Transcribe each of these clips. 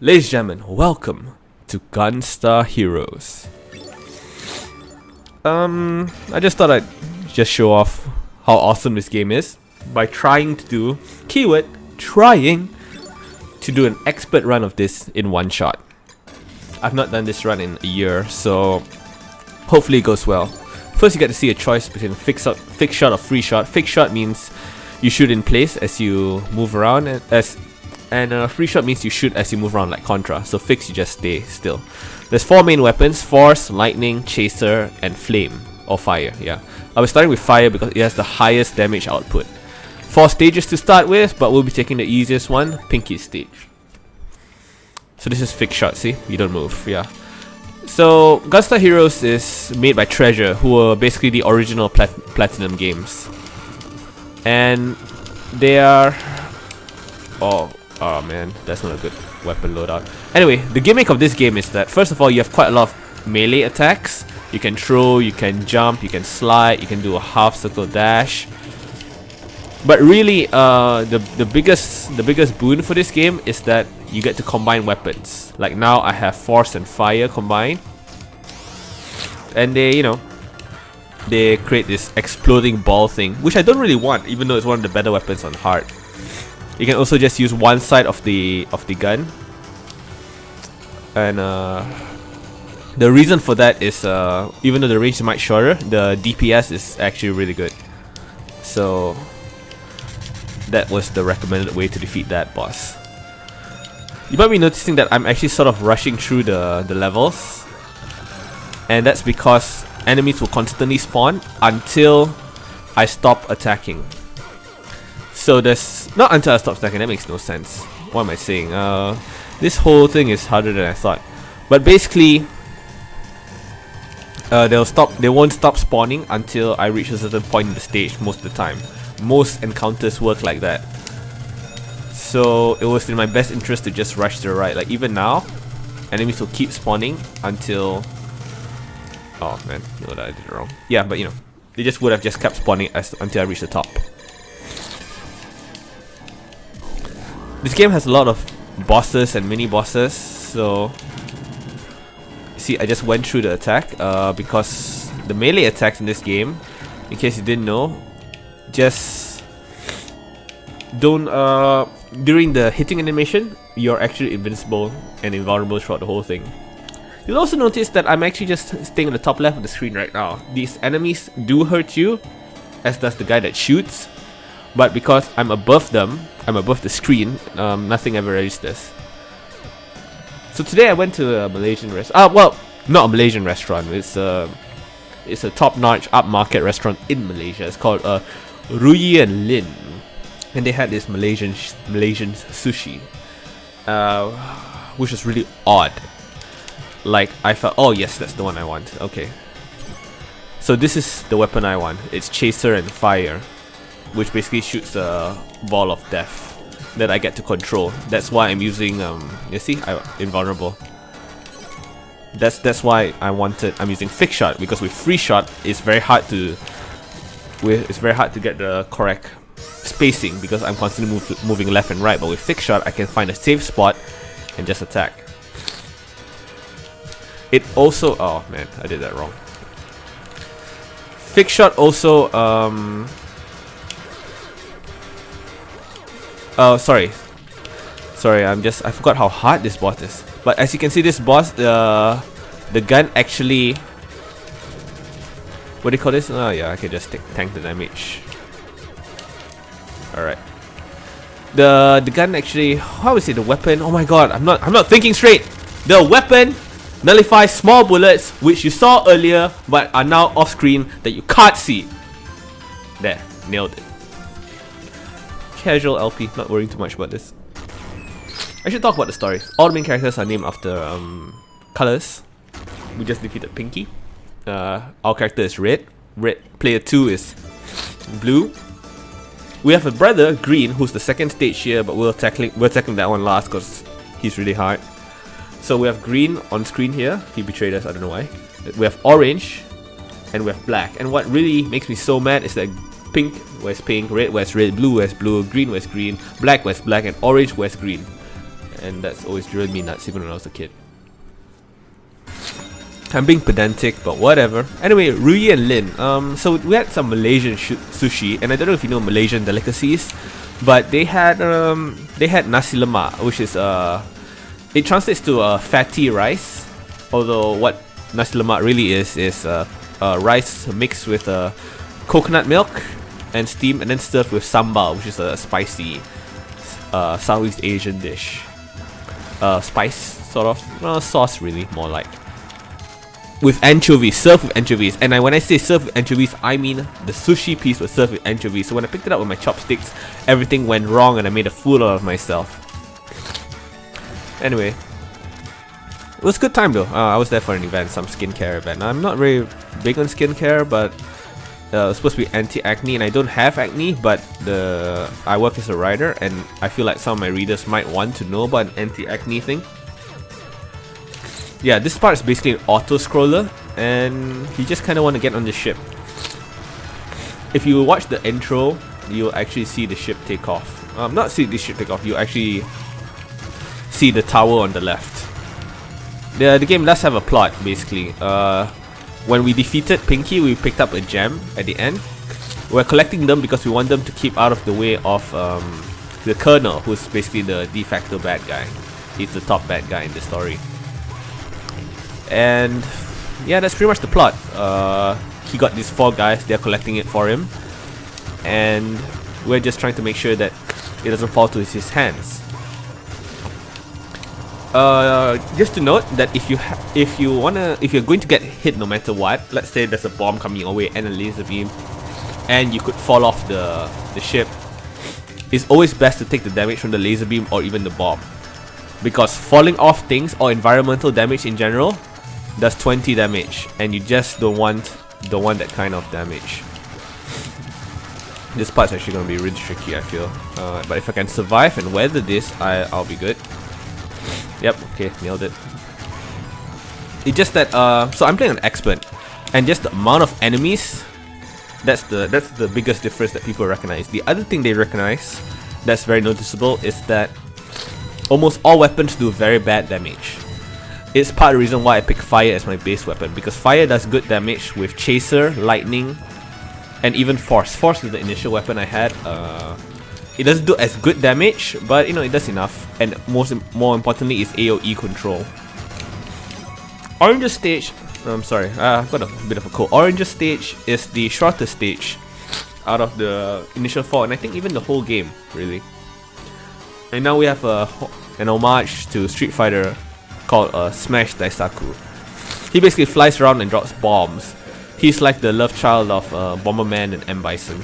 Ladies and gentlemen, welcome to Gunstar Heroes. I just thought I'd just show off how awesome this game is by trying to do, keyword, trying to do an expert run of this in one shot. I've not done this run in a year, so hopefully it goes well. First you get to see a choice between fixed shot or free shot. Fixed shot means you shoot in place as you move around, and free shot means you shoot as you move around like Contra. So fixed, you just stay still. There's 4 main weapons: Force, Lightning, Chaser, and Flame, or Fire. Yeah, I was starting with Fire because it has the highest damage output. 4 stages to start with, but we'll be taking the easiest one, Pinky stage. So this is fixed shot, see? You don't move, yeah. So Gunstar Heroes is made by Treasure, who are basically the original Platinum games. And they are... Oh man, that's not a good weapon loadout. Anyway, the gimmick of this game is that first of all, you have quite a lot of melee attacks. You can throw, you can jump, you can slide, you can do a half circle dash. But really, the biggest boon for this game is that you get to combine weapons. Like now, I have Force and Fire combined, and they create this exploding ball thing, which I don't really want, even though it's one of the better weapons on hard. You can also just use one side of the gun, and the reason for that is even though the range is much shorter, the DPS is actually really good. So that was the recommended way to defeat that boss. You might be noticing that I'm actually sort of rushing through the levels, and that's because enemies will constantly spawn until I stop attacking. So there's not until I stop attacking. That makes no sense. What am I saying? This whole thing is harder than I thought. But basically, they won't stop spawning until I reach a certain point in the stage most of the time. Most encounters work like that. So it was in my best interest to just rush to the right. Like even now, enemies will keep spawning until... Oh man, no, that I did it wrong. Yeah, but they just would have just kept spawning until I reach the top. This game has a lot of bosses and mini bosses, so see, I just went through the attack because the melee attacks in this game, in case you didn't know, just don't during the hitting animation, you're actually invincible and invulnerable throughout the whole thing. You'll also notice that I'm actually just staying on the top left of the screen right now. These enemies do hurt you, as does the guy that shoots. But because I'm above them, I'm above the screen, nothing ever registers. So today I went to a Malaysian restaurant. Well, not a Malaysian restaurant. It's a top-notch, upmarket restaurant in Malaysia. It's called Ruyi and Lin, and they had this Malaysian sushi, which was really odd. Like I felt, oh yes, that's the one I want. Okay. So this is the weapon I want. It's Chaser and Fire, which basically shoots a ball of death that I get to control. That's why I'm using you see, I'm invulnerable. That's why I'm using fixed shot, because with free shot it's very hard to get the correct spacing because I'm constantly moving left and right. But with fixed shot I can find a safe spot and just attack. It also, oh man, I did that wrong. Fixed shot also oh, sorry, I forgot how hard this boss is. But as you can see, this boss, the gun actually, what do you call this? Oh yeah, I can just tank the damage. Alright. The gun actually, how is it, the weapon? Oh my god, I'm not thinking straight. The weapon nullifies small bullets, which you saw earlier but are now off screen that you can't see. There, nailed it. Casual LP, not worrying too much about this. I should talk about the story. All the main characters are named after colors. We just defeated Pinky. Our character is red. Player 2 is blue. We have a brother, Green, who's the second stage here, but we're tackling that one last because he's really hard. So we have Green on screen here. He betrayed us, I don't know why. We have Orange, and we have Black. And what really makes me so mad is that Pink wears pink, red wears red, blue wears blue, green wears green, black wears black, and orange wears green. and that's always driven me nuts even when I was a kid. I'm being pedantic, but whatever. Anyway, Rui and Lin. So we had some Malaysian sushi, and I don't know if you know Malaysian delicacies, but they had nasi lemak, which is it translates to fatty rice. Although what nasi lemak really is rice mixed with coconut milk and steamed and then served with sambal, which is a spicy Southeast Asian dish. Spice sort of sauce, really, more like. With anchovies, served with anchovies. And when I say served with anchovies, I mean the sushi piece was served with anchovies. So when I picked it up with my chopsticks, everything went wrong and I made a fool out of myself. Anyway, it was a good time though. I was there for an event, some skincare event. I'm not very big on skincare, but it's supposed to be anti-acne, and I don't have acne, but I work as a writer, and I feel like some of my readers might want to know about an anti-acne thing. Yeah, this part is basically an auto-scroller, and you just kind of want to get on the ship. If you watch the intro, you'll actually see the ship take off. Not see the ship take off, you actually see the tower on the left. The game does have a plot, basically. When we defeated Pinky, we picked up a gem at the end. We're collecting them because we want them to keep out of the way of the Colonel, who's basically the de facto bad guy. He's the top bad guy in the story. And yeah, that's pretty much the plot. He got these 4 guys, they're collecting it for him, and we're just trying to make sure that it doesn't fall to his hands. Just to note that if you're going to get hit no matter what, let's say there's a bomb coming your way and a laser beam, and you could fall off the ship, it's always best to take the damage from the laser beam or even the bomb, because falling off things or environmental damage in general does 20 damage, and you just don't want that kind of damage. This part's actually going to be really tricky, I feel, but if I can survive and weather this, I'll be good. Yep, okay, nailed it. It's just that so I'm playing an expert, and just the amount of enemies, that's the biggest difference that people recognize. The other thing they recognize that's very noticeable is that almost all weapons do very bad damage. It's part of the reason why I pick fire as my base weapon, because fire does good damage with chaser, lightning, and even force. Force is the initial weapon I had. It doesn't do as good damage, but you know, it does enough, and more importantly is AoE control. Orange stage, I'm sorry, I've got a bit of a cold. Orange stage is the shortest stage out of the initial 4, and I think even the whole game, really. And now we have an homage to Street Fighter called Smash Daisaku. He basically flies around and drops bombs. He's like the love child of Bomberman and M. Bison,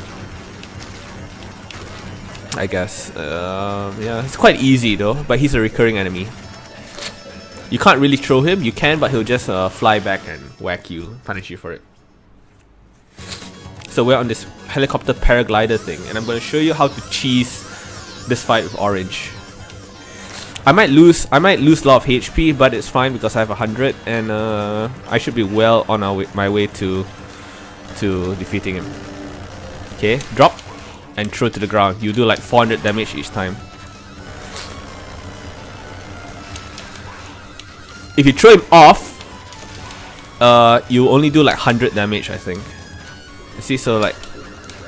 I guess. Yeah, it's quite easy though, but he's a recurring enemy. You can't really throw him, you can, but he'll just fly back and whack you, punish you for it. So we're on this helicopter paraglider thing, and I'm going to show you how to cheese this fight with Orange. I might lose a lot of HP, but it's fine because I have 100, and I should be well on my way to defeating him. Okay, drop and throw to the ground. You do like 400 damage each time. If you throw him off, you only do like 100 damage, I think. See, so like,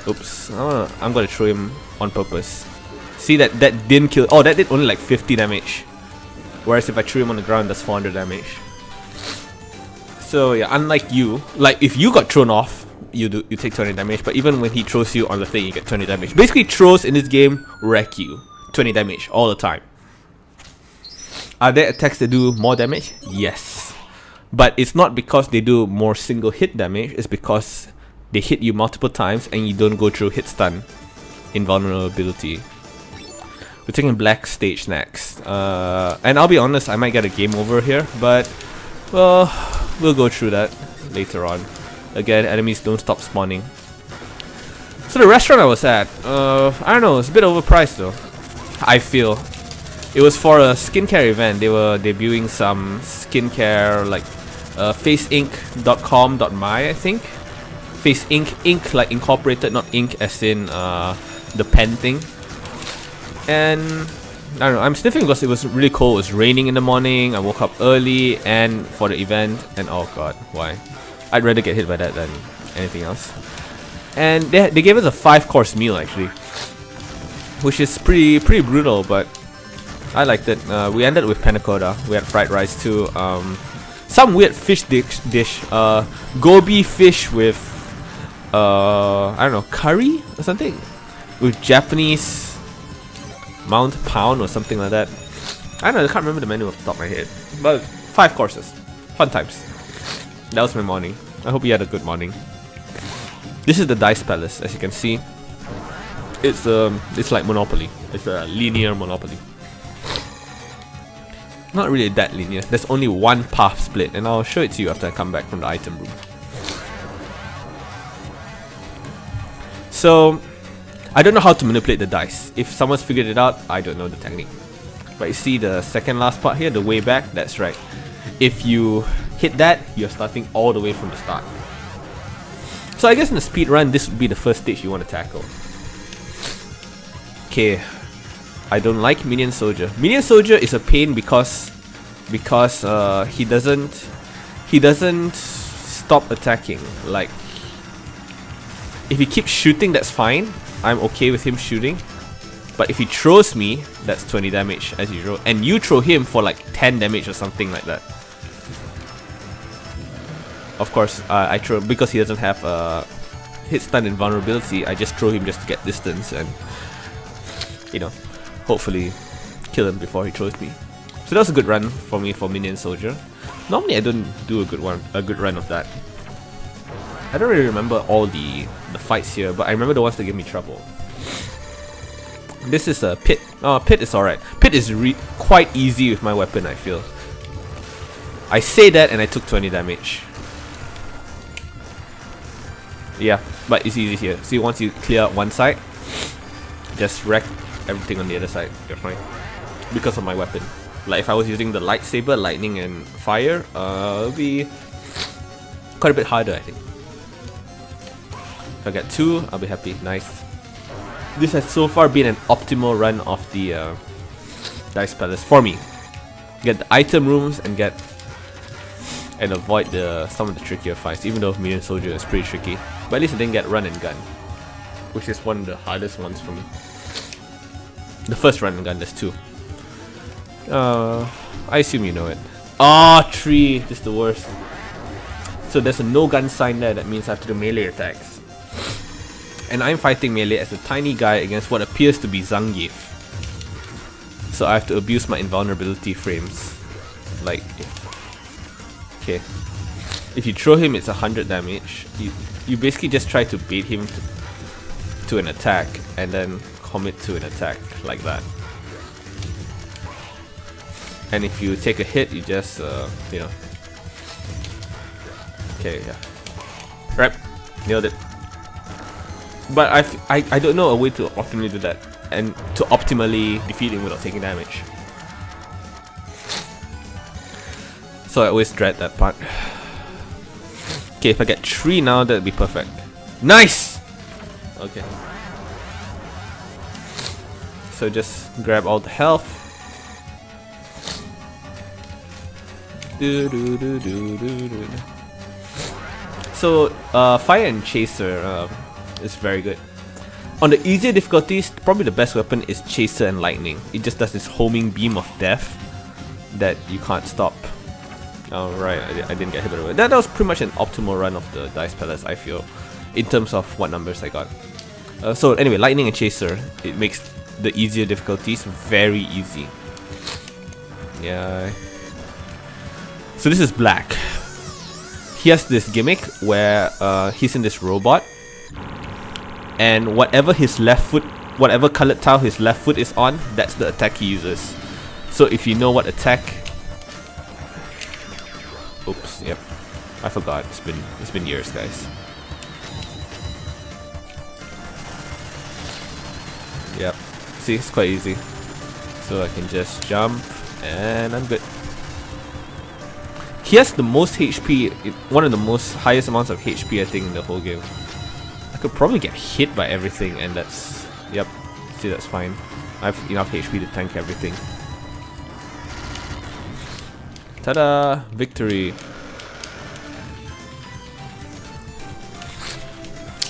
oops, I'm gonna throw him on purpose. See, that didn't kill. Oh, that did only like 50 damage. Whereas if I threw him on the ground, that's 400 damage. So yeah, unlike you, like if you got thrown off, you take 20 damage. But even when he throws you on the thing, you get 20 damage. Basically, throws in this game wreck you. 20 damage all the time. Are there attacks that do more damage? Yes. But it's not because they do more single hit damage, it's because they hit you multiple times and you don't go through hit stun invulnerability. We're taking black stage next. And I'll be honest, I might get a game over here, but well, we'll go through that later on. Again, enemies don't stop spawning. So the restaurant I was at, I don't know, it's a bit overpriced though, I feel. It was for a skincare event. They were debuting some skincare, like faceinc.com.my, I think. Face Inc, like incorporated, not ink as in the pen thing. And I don't know, I'm sniffing because it was really cold. It was raining in the morning. I woke up early and for the event, and oh god, why? I'd rather get hit by that than anything else. And they gave us a 5-course meal actually, which is pretty brutal, but I liked it. We ended with panna cotta. We had fried rice too. Some weird fish dish. Gobi fish with I don't know, curry or something, with Japanese Mount Pound or something like that. I don't know, I can't remember the menu off the top of my head. But 5 courses, fun times. That was my morning. I hope you had a good morning. This is the Dice Palace, as you can see. It's like Monopoly. It's a linear Monopoly. Not really that linear. There's only one path split, and I'll show it to you after I come back from the item room. So, I don't know how to manipulate the dice. If someone's figured it out, I don't know the technique. But you see the second last part here, the way back, that's right. If you hit that, you're starting all the way from the start. So I guess in the speed run, this would be the first stage you want to tackle. Okay, I don't like Minion Soldier. Minion Soldier is a pain because he doesn't stop attacking. Like, if he keeps shooting, that's fine. I'm okay with him shooting. But if he throws me, that's 20 damage as usual. And you throw him for like 10 damage or something like that. Of course, I throw because he doesn't have hit stun invulnerability. I just throw him just to get distance and, you know, hopefully kill him before he throws me. So that was a good run for me for Minion Soldier. Normally I don't do a good run of that. I don't really remember all the fights here, but I remember the ones that give me trouble. This is a Pit. Oh, Pit is alright. Pit is quite easy with my weapon, I feel. I say that and I took 20 damage. Yeah, but it's easy here. See, once you clear out one side, just wreck everything on the other side. You're fine. Because of my weapon. Like if I was using the lightsaber, lightning and fire, it'll be quite a bit harder, I think. If I get 2, I'll be happy. Nice. This has so far been an optimal run of the Dice Palace for me. Get the item rooms and avoid some of the trickier fights, even though Minion Soldier is pretty tricky. But at least I didn't get run and gun, which is one of the hardest ones for me. The first run and gun, there's 2. I assume you know it. Ah, 3! This is the worst. So there's a no gun sign there, that means I have to do melee attacks. And I'm fighting melee as a tiny guy against what appears to be Zangief. So I have to abuse my invulnerability frames. Like, okay. If you throw him, it's 100 damage. You basically just try to bait him to an attack and then commit to an attack like that. And if you take a hit, you just, you know. Okay, yeah. Right, nailed it. But I don't know a way to optimally do that and to optimally defeat him without taking damage. So I always dread that part. Okay, if I get 3 now, that'd be perfect. Nice! Okay. So just grab all the health. So Fire and Chaser is very good. On the easier difficulties, probably the best weapon is Chaser and Lightning. It just does this homing beam of death that you can't stop. Alright, I didn't get hit by it. That was pretty much an optimal run of the Dice Palace, I feel, in terms of what numbers I got. So anyway, Lightning and Chaser, it makes the easier difficulties very easy. Yeah. So this is Black. He has this gimmick where he's in this robot, and whatever his left foot, whatever colored tile his left foot is on, that's the attack he uses. So if you know what attack, oops, yep, I forgot. It's been years, guys. Yep, see, it's quite easy. So I can just jump, and I'm good. He has the most HP, one of the most highest amounts of HP I think in the whole game. I could probably get hit by everything and that's, yep, see, that's fine. I have enough HP to tank everything. Ta-da! Victory!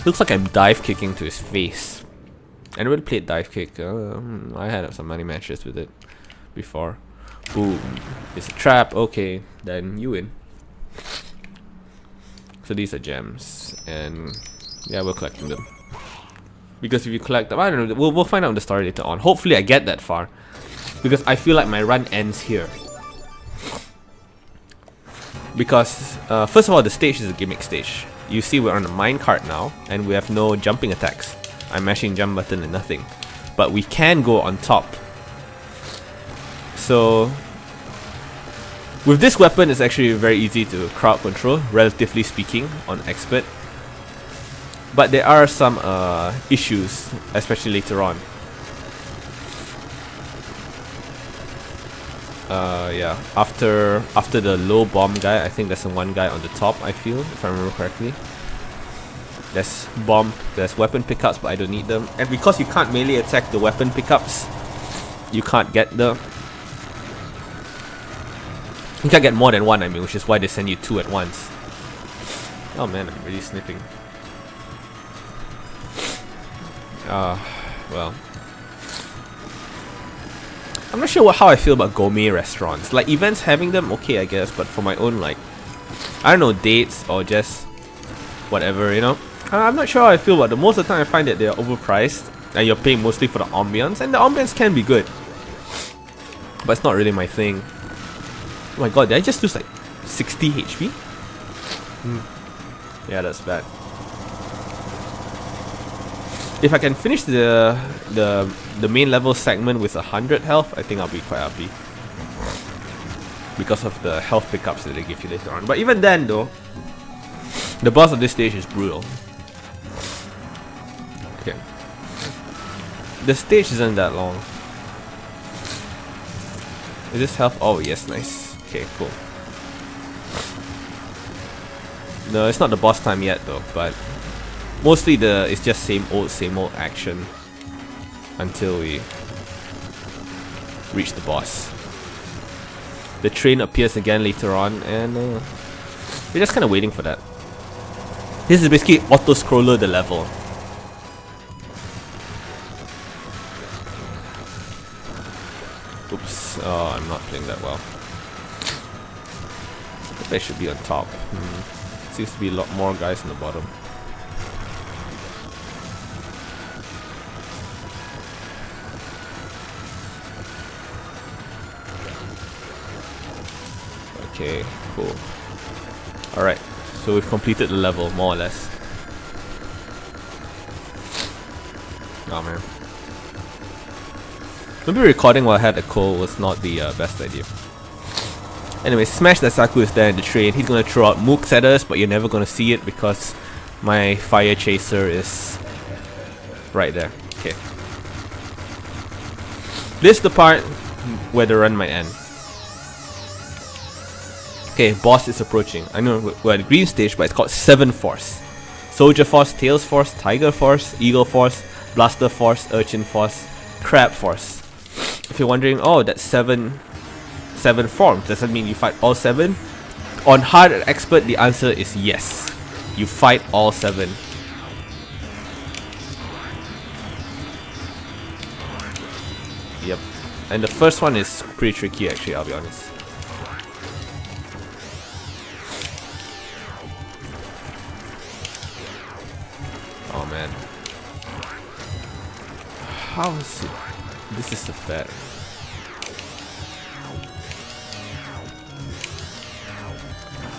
Looks like I'm dive kicking to his face. I never played dive kick. I had some money matches with it before. Boom. It's a trap. Okay, then you win. So these are gems, and yeah, we're collecting them. Because if you collect them, I don't know. We'll find out in the story later on. Hopefully, I get that far, because I feel like my run ends here. Because first of all, the stage is a gimmick stage. You see, we're on a minecart now, and we have no jumping attacks. I'm mashing jump button and nothing, but we can go on top. So with this weapon, it's actually very easy to crowd control, relatively speaking, on expert. But there are some issues, especially later on. Yeah, after the low bomb guy, I think there's one guy on the top, I feel, if I remember correctly. There's bomb, there's weapon pickups, but I don't need them. And because you can't melee attack the weapon pickups, you can't get them. You can't get more than one, I mean, which is why they send you two at once. Oh man, I'm really sniffing. Well. I'm not sure how I feel about gourmet restaurants. Like, events having them, okay, I guess, but for my own, like, I don't know, dates or just whatever, you know. I'm not sure how I feel about them. Most of the time I find that they're overpriced and you're paying mostly for the ambience, and the ambience can be good, but it's not really my thing. Oh my god, did I just lose like 60 HP? Yeah, that's bad. If I can finish the main level segment with 100 health, I think I'll be quite happy, because of the health pickups that they give you later on. But even then though, the boss of this stage is brutal. Okay. The stage isn't that long. Is this health? Oh yes, nice. Okay, cool. No, it's not the boss time yet though, but mostly it's just same old action until we reach the boss. The train appears again later on, and we're just kind of waiting for that. This is basically auto-scroller the level. Oops, oh, I'm not playing that well. They should be on top. Seems to be a lot more guys on the bottom. Okay, cool. Alright, so we've completed the level, more or less. Oh man. Maybe recording while I had a cold was not the best idea. Anyway, Smash Daisaku is there in the train. He's gonna throw out mooks at us, but you're never gonna see it because my fire chaser is right there. Okay. This is the part where the run might end. Okay, boss is approaching. I know we're at the green stage, but it's called 7 Force. Soldier Force, Tails Force, Tiger Force, Eagle Force, Blaster Force, Urchin Force, Crab Force. If you're wondering, oh, that's 7 forms. Does that mean you fight all 7? On hard and expert, the answer is yes. You fight all 7. Yep. And the first one is pretty tricky actually, I'll be honest. Oh man. How is it? This is the bad.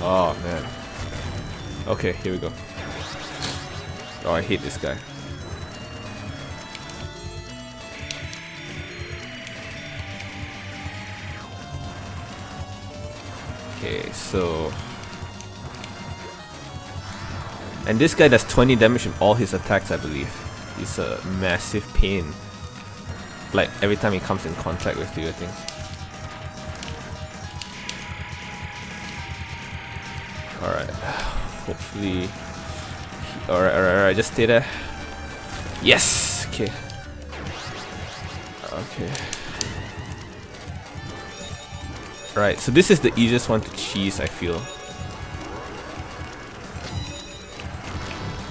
Oh man. Okay, here we go. Oh, I hate this guy. Okay, so... And this guy does 20 damage in all his attacks, I believe. He's a massive pain. Like, every time he comes in contact with you, I think. Alright. Hopefully... Alright, just stay there. Yes! Okay. Okay. Right, so this is the easiest one to cheese, I feel.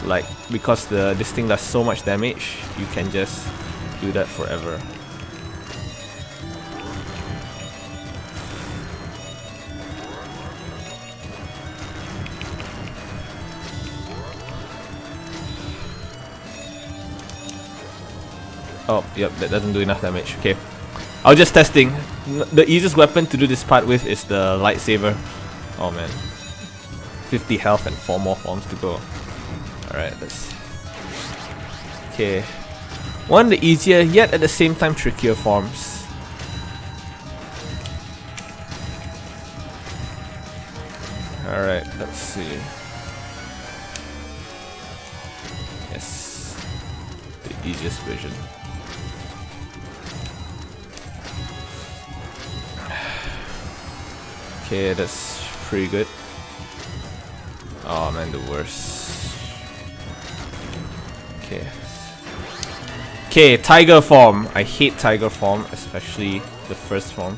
Like, because this thing does so much damage, you can just do that forever. Oh, yep, that doesn't do enough damage. Okay. I was just testing. The easiest weapon to do this part with is the lightsaber. Oh man. 50 health and 4 more forms to go. Alright, let's... Okay. One of the easier, yet at the same time trickier forms. Alright, let's see. Yes. The easiest version. Okay, that's pretty good. Oh man, the worst. Okay. Okay, tiger form. I hate tiger form, especially the first form.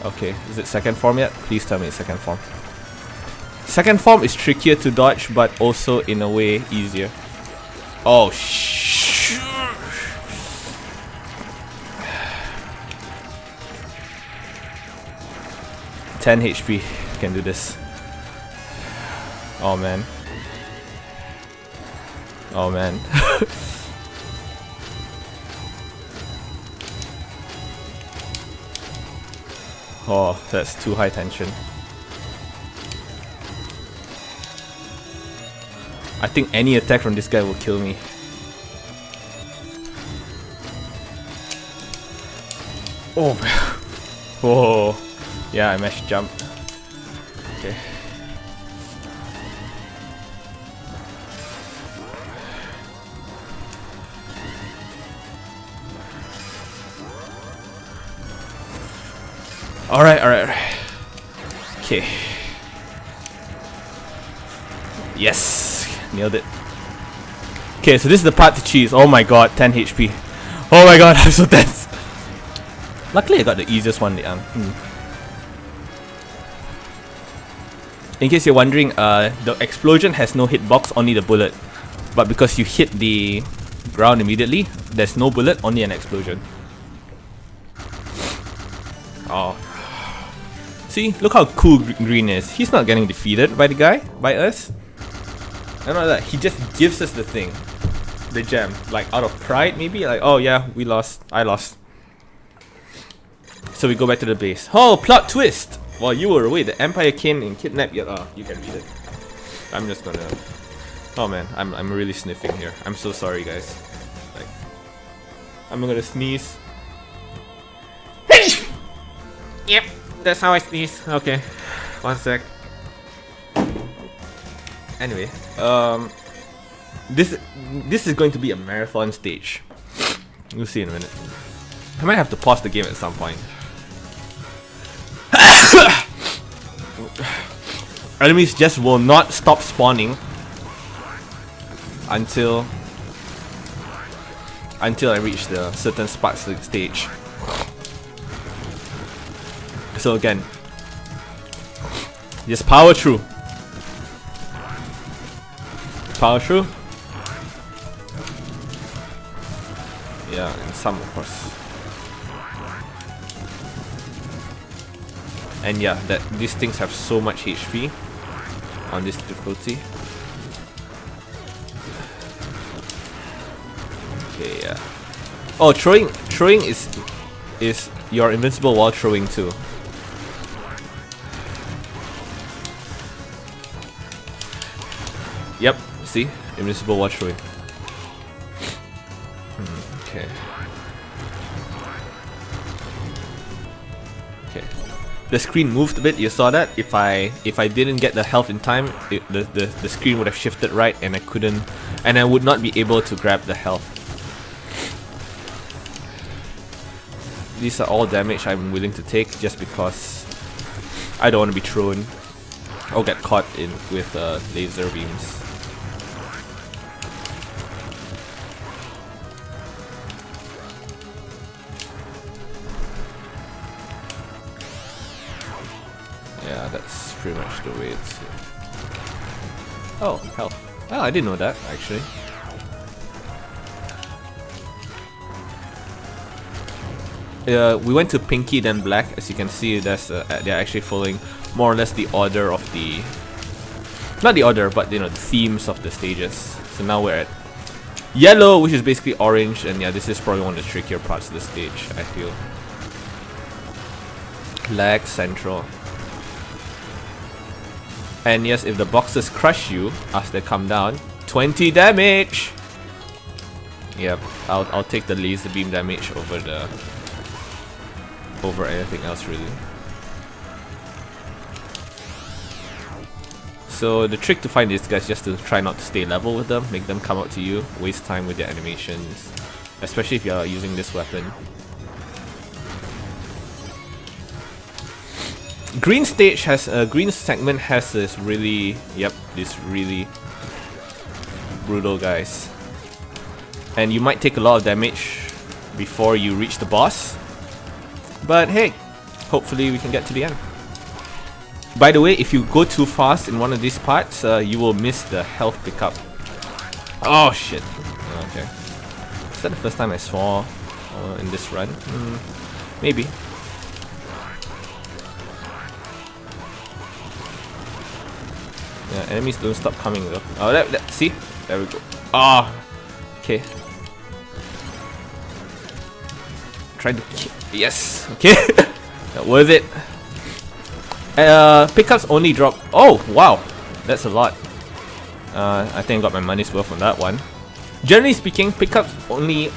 Okay, is it second form yet? Please tell me it's second form. Second form is trickier to dodge, but also in a way easier. Oh shh. 10 HP. Can do this. Oh man. Oh man. Oh, that's too high tension. I think any attack from this guy will kill me. Oh, whoa. Yeah, I mashed jump. Okay. Alright. Okay. Yes. Nailed it. Okay, so this is the part to cheese. Oh my god, 10 HP. Oh my god, I'm so tense. Luckily I got the easiest one. In case you're wondering, the explosion has no hitbox, only the bullet. But because you hit the ground immediately, there's no bullet, only an explosion. Oh. See, look how cool Green is. He's not getting defeated by the guy, by us. I know that he just gives us the thing, the gem, like out of pride maybe, like oh yeah, we lost, I lost. So we go back to the base. Oh, plot twist! While you were away, the Empire came and kidnapped you. You can read it. I'm just gonna. Oh man, I'm really sniffing here. I'm so sorry, guys. Like, I'm gonna sneeze. Yep, that's how I sneeze. Okay, 1 sec. Anyway, this is going to be a marathon stage. We'll see in a minute. I might have to pause the game at some point. Enemies just will not stop spawning until I reach the certain spots of the stage. So again, just power through. Power through. Yeah, and some of course. And yeah, that these things have so much HP on this difficulty. Okay, yeah. Oh, throwing is you're invincible while throwing too. Yep, see? Invincible while throwing. Okay. Okay. The screen moved a bit, you saw that? If I didn't get the health in time, the screen would have shifted right and I would not be able to grab the health. These are all damage I'm willing to take just because I don't want to be thrown or get caught in with laser beams. Yeah, that's pretty much the way it's... Oh, health. Oh, I didn't know that, actually. We went to Pinky then Black. As you can see, that's they're actually following more or less the order of the... Not the order, but you know, the themes of the stages. So now we're at Yellow, which is basically orange, and yeah, this is probably one of the trickier parts of the stage, I feel. Black, Central. And yes, if the boxes crush you as they come down, 20 damage! Yep, I'll take the laser beam damage over anything else really. So the trick to find these guys is just to try not to stay level with them, make them come up to you, waste time with their animations, especially if you're using this weapon. Green stage has green segment has this really really brutal guys, and you might take a lot of damage before you reach the boss, but hey, hopefully we can get to the end. By the way, if you go too fast in one of these parts, you will miss the health pickup. Oh shit. Okay, is that the first time I saw in this run? Maybe. Yeah, enemies don't stop coming though. Oh, see? There we go. Ah, okay. Try to kill. Yes, okay. That worth it. Pickups only drop. Oh, wow, that's a lot. I think I got my money's worth on that one. Generally speaking, pickups only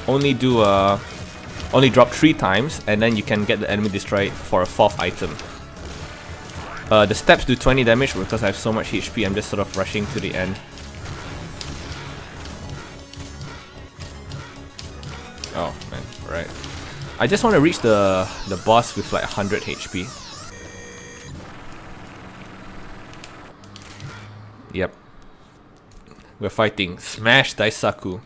drop 3 times, and then you can get the enemy destroyed for a 4th item. The steps do 20 damage because I have so much HP. I'm just sort of rushing to the end. Oh man, right. I just want to reach the boss with like 100 HP. Yep. We're fighting Smash Daisaku.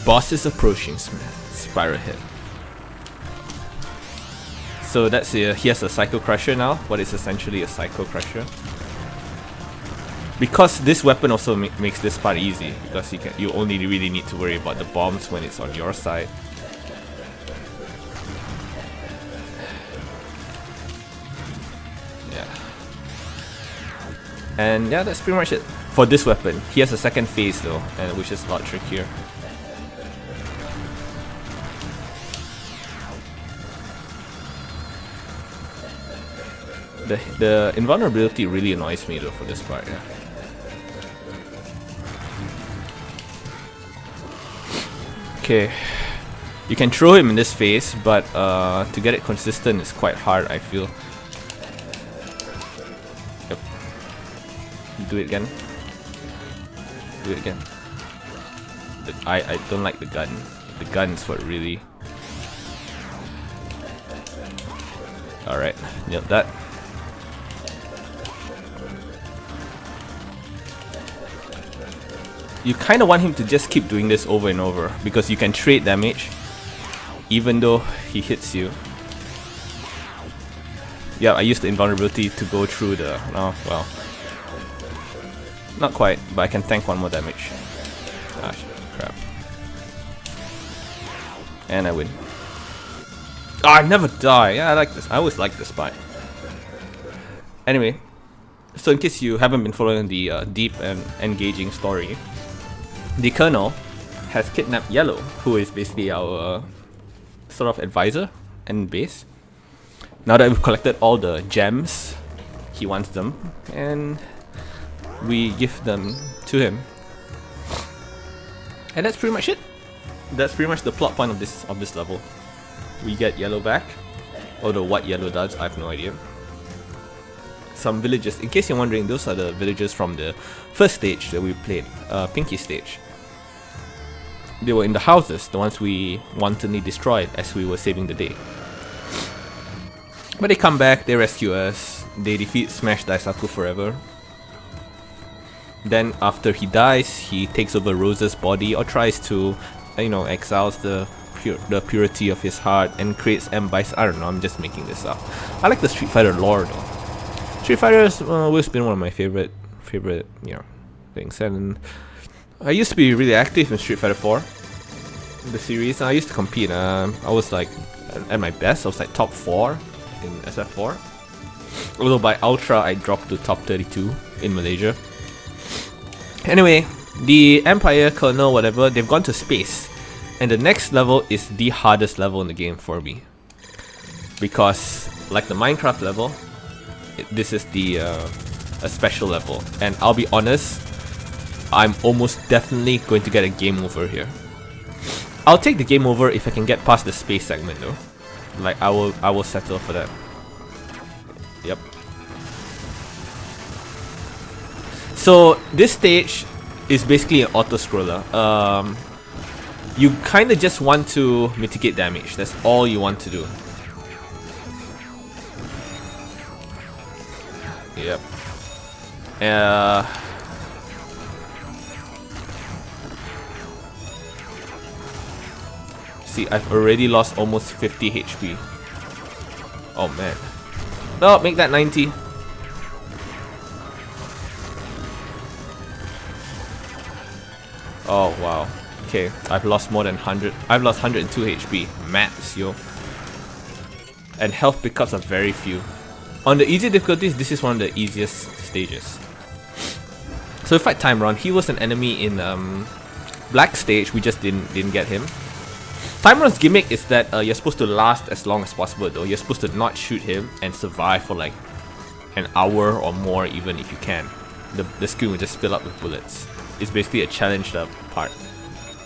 Boss is approaching. Spiral hit. So that's he has a Psycho Crusher now, what is essentially a Psycho Crusher. Because this weapon also makes this part easy, because you only really need to worry about the bombs when it's on your side. Yeah. And yeah, that's pretty much it for this weapon. He has a second phase though, and which is a lot trickier. The invulnerability really annoys me though for this part, yeah. Okay, you can throw him in this phase, but to get it consistent is quite hard, I feel. Yep. Do it again. Do it again. I don't like the gun. The gun is what really... Alright, nailed that. You kind of want him to just keep doing this over and over, because you can trade damage even though he hits you. Yeah, I used the invulnerability to go through the... Oh, well. Not quite, but I can tank 1 more damage. Ah, shit, crap. And I win. Ah, I never die. Yeah, I like this. I always like this part. Anyway, so in case you haven't been following the deep and engaging story, the Colonel has kidnapped Yellow, who is basically our sort of advisor and base. Now that we've collected all the gems, he wants them, and we give them to him. And that's pretty much it. That's pretty much the plot point of this level. We get Yellow back, although what Yellow does, I have no idea. Some villages, in case you're wondering, those are the villages from the first stage that we played, Pinky stage. They were in the houses, the ones we wantonly destroyed as we were saving the day. But they come back, they rescue us, they defeat Smash Daisaku forever. Then after he dies, he takes over Rose's body or tries to, you know, exiles the purity of his heart and creates M-Bice. I don't know, I'm just making this up. I like the Street Fighter lore though. Street Fighter has always been one of my favorite, you know, things. And I used to be really active in Street Fighter 4, the series. I used to compete. I was like, at my best, I was like top 4 in SF4. Although by Ultra, I dropped to top 32 in Malaysia. Anyway, the Empire, Colonel, whatever, they've gone to space. And the next level is the hardest level in the game for me. Because, like the Minecraft level, this is the a special level. And I'll be honest, I'm almost definitely going to get a game over here. I'll take the game over if I can get past the space segment though. Like I will settle for that. Yep. So this stage is basically an auto scroller. You kind of just want to mitigate damage. That's all you want to do. Yep. See, I've already lost almost 50 HP. Oh man. No, make that 90. Oh wow. Okay, I've lost more than 100. I've lost 102 HP. Max, yo. And health pickups are very few. On the easy difficulties, this is one of the easiest stages. So we fight Timeron. He was an enemy in Black stage. We just didn't get him. Timeron's gimmick is that you're supposed to last as long as possible though. You're supposed to not shoot him and survive for like an hour or more even if you can. The screen will just fill up with bullets. It's basically a challenged part.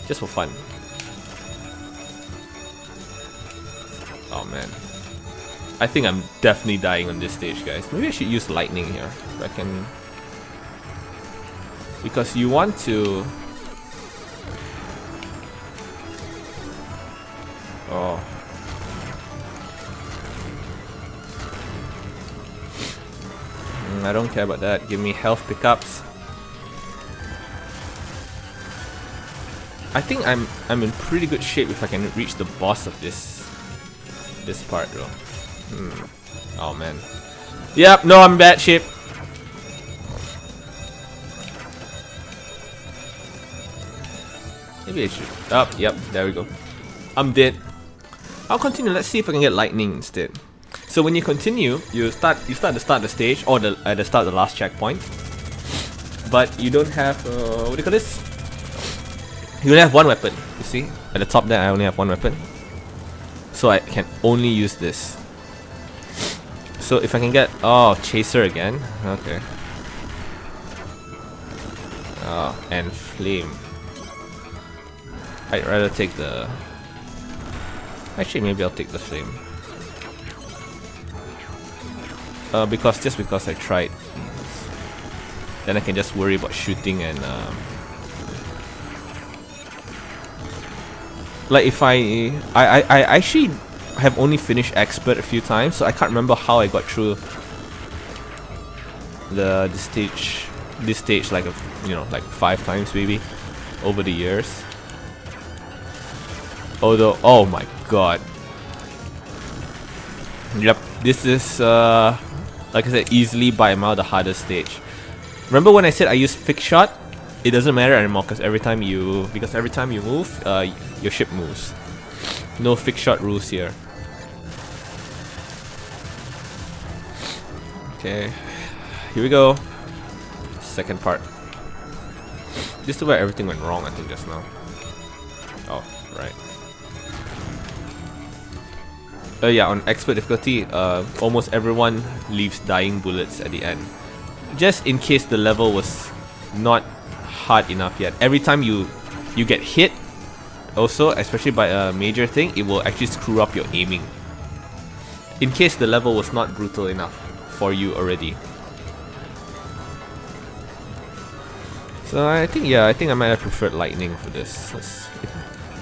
Just for fun. Oh man. I think I'm definitely dying on this stage, guys. Maybe I should use lightning here. If I can... Because you want to... Oh. I don't care about that. Give me health pickups. I think I'm in pretty good shape if I can reach the boss of this part though. Oh man. Yep, no, I'm in bad shape. Maybe I should. Oh, yep, there we go. I'm dead. I'll continue. Let's see if I can get lightning instead. So when you continue, you start the stage or at the start of the last checkpoint. But you don't have what do you call this? You only have one weapon. You see, at the top there, I only have one weapon. So I can only use this. So if I can get chaser again, okay. And flame. I'd rather take the. Actually, maybe I'll take the flame. Because I tried. Then I can just worry about shooting and like if I actually have only finished expert a few times, so I can't remember how I got through this stage like like 5 times maybe over the years. Although, oh my god. Yep, this is like I said, easily by a mile the hardest stage. Remember when I said I use fixed shot? It doesn't matter anymore because every time you move, your ship moves. No fixed shot rules here. Okay, here we go. Second part. This is where everything went wrong, I think, just now. Oh, right. Yeah, on expert difficulty, almost everyone leaves dying bullets at the end. Just in case the level was not hard enough yet. Every time you get hit, also, especially by a major thing, it will actually screw up your aiming. In case the level was not brutal enough for you already. So I think I might have preferred lightning for this.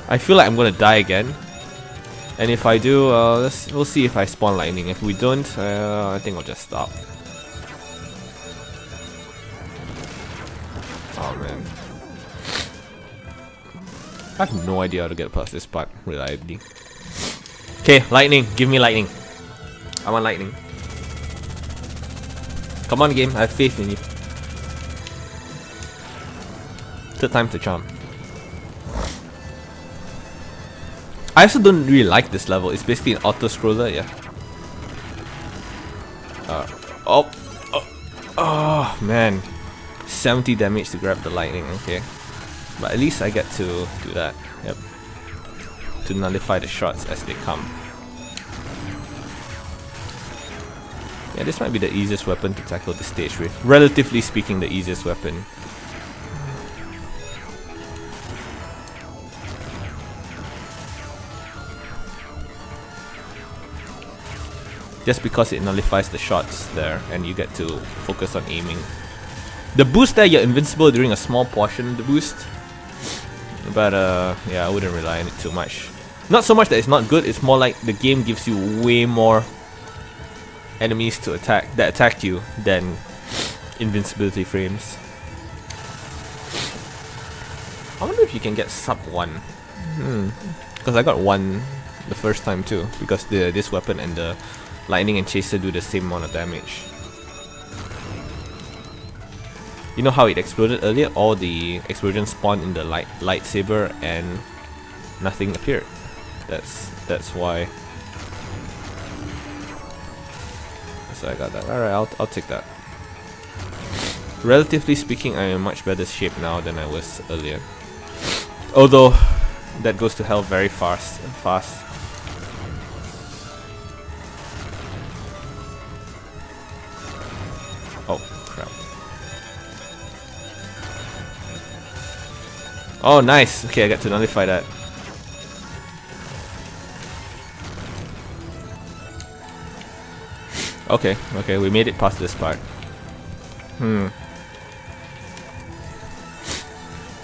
I feel like I'm gonna die again. And if I do, we'll see if I spawn lightning. If we don't, I think I'll just stop. Oh man. I have no idea how to get past this part reliably. Okay, lightning. Give me lightning. I want lightning. Come on, game. I have faith in you. Third time's the charm. I also don't really like this level. It's basically an auto-scroller, yeah. Oh, man. 70 damage to grab the lightning, okay. But at least I get to do that, yep. To nullify the shots as they come. Yeah, this might be the easiest weapon to tackle this stage with. Relatively speaking, the easiest weapon. Just because it nullifies the shots there and you get to focus on aiming. The boost there, you're invincible during a small portion of the boost. But yeah, I wouldn't rely on it too much. Not so much that it's not good, it's more like the game gives you way more enemies to attack you than invincibility frames. I wonder if you can get sub 1. Because I got 1 the first time too, because this weapon and the lightning and chaser do the same amount of damage. You know how it exploded earlier? All the explosions spawned in the lightsaber and nothing appeared. That's why. So I got that. Alright, I'll take that. Relatively speaking, I'm in much better shape now than I was earlier. Although that goes to hell very fast. Oh crap. Oh nice. Okay, I got to nullify that. Okay, we made it past this part.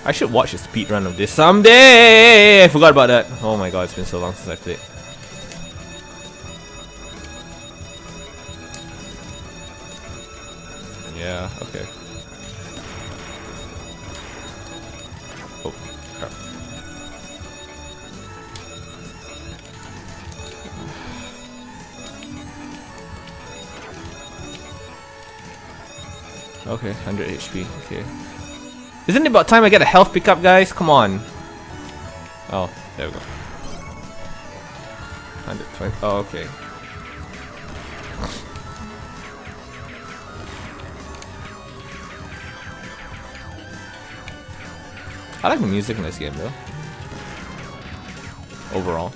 I should watch a speedrun of this someday! I forgot about that. Oh my god, it's been so long since I played. Yeah, okay. Oh, crap. Okay, 100 HP, okay. Isn't it about time I get a health pickup, guys? Come on. Oh, there we go. 120, oh, okay. I like the music in this game though. Overall.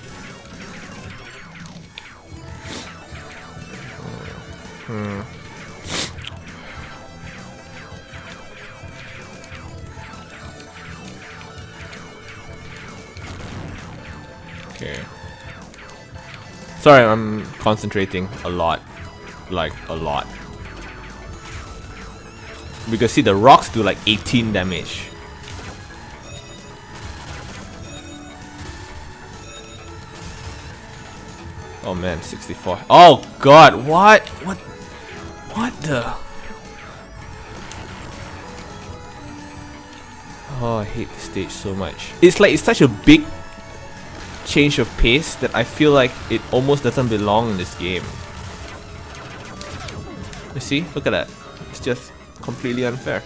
Okay. Sorry, I'm concentrating a lot. Like, a lot. Because see, the rocks do like 18 damage. Oh man, 64. Oh god, what? What the? Oh, I hate this stage so much. It's like, it's such a big change of pace that I feel like it almost doesn't belong in this game. You see? Look at that. It's just completely unfair.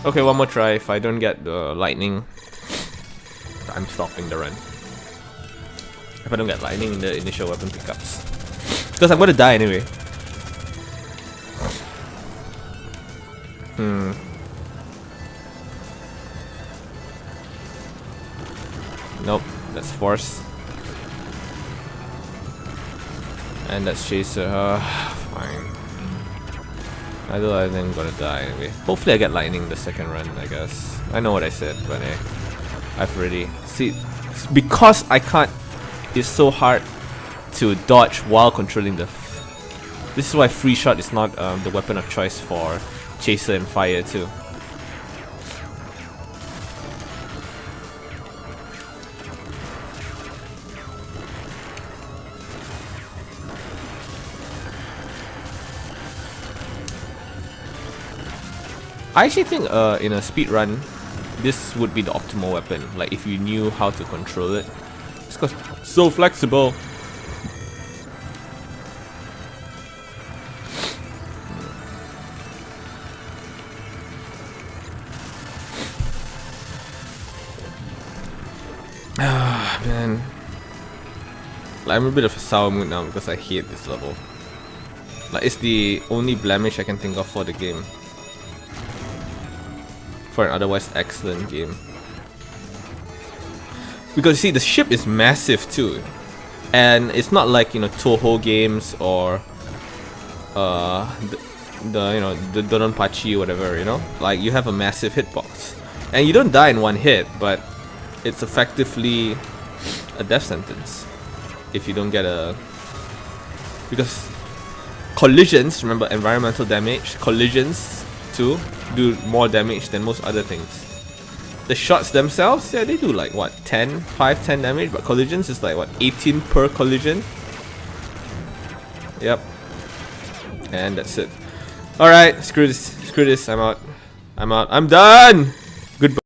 Okay, one more try. If I don't get the lightning, I'm stopping the run. If I don't get lightning in the initial weapon pickups. Because I'm gonna die anyway. Nope, that's force. And that's chaser. Fine. I think I'm gonna die anyway. Hopefully I get lightning the second run, I guess. I know what I said, but I've already... See, because I can't... It's so hard to dodge while controlling the... This is why free shot is not the weapon of choice for chaser and fire too. I actually think in a speed run, this would be the optimal weapon. Like if you knew how to control it. It's cause so flexible. Ah man. Like, I'm a bit of a sour mood now because I hate this level. Like it's the only blemish I can think of for the game. For an otherwise excellent game. Because you see, the ship is massive too, and it's not like, you know, Toho games or the Donpachi or whatever, you know. Like you have a massive hitbox, and you don't die in one hit, but it's effectively a death sentence if you don't get a, because collisions, remember, environmental damage, collisions too do more damage than most other things. The shots themselves, yeah, they do like what, 10 damage, but collisions is like what, 18 per collision. Yep. And that's it. Alright, screw this, I'm out, I'm done. Goodbye.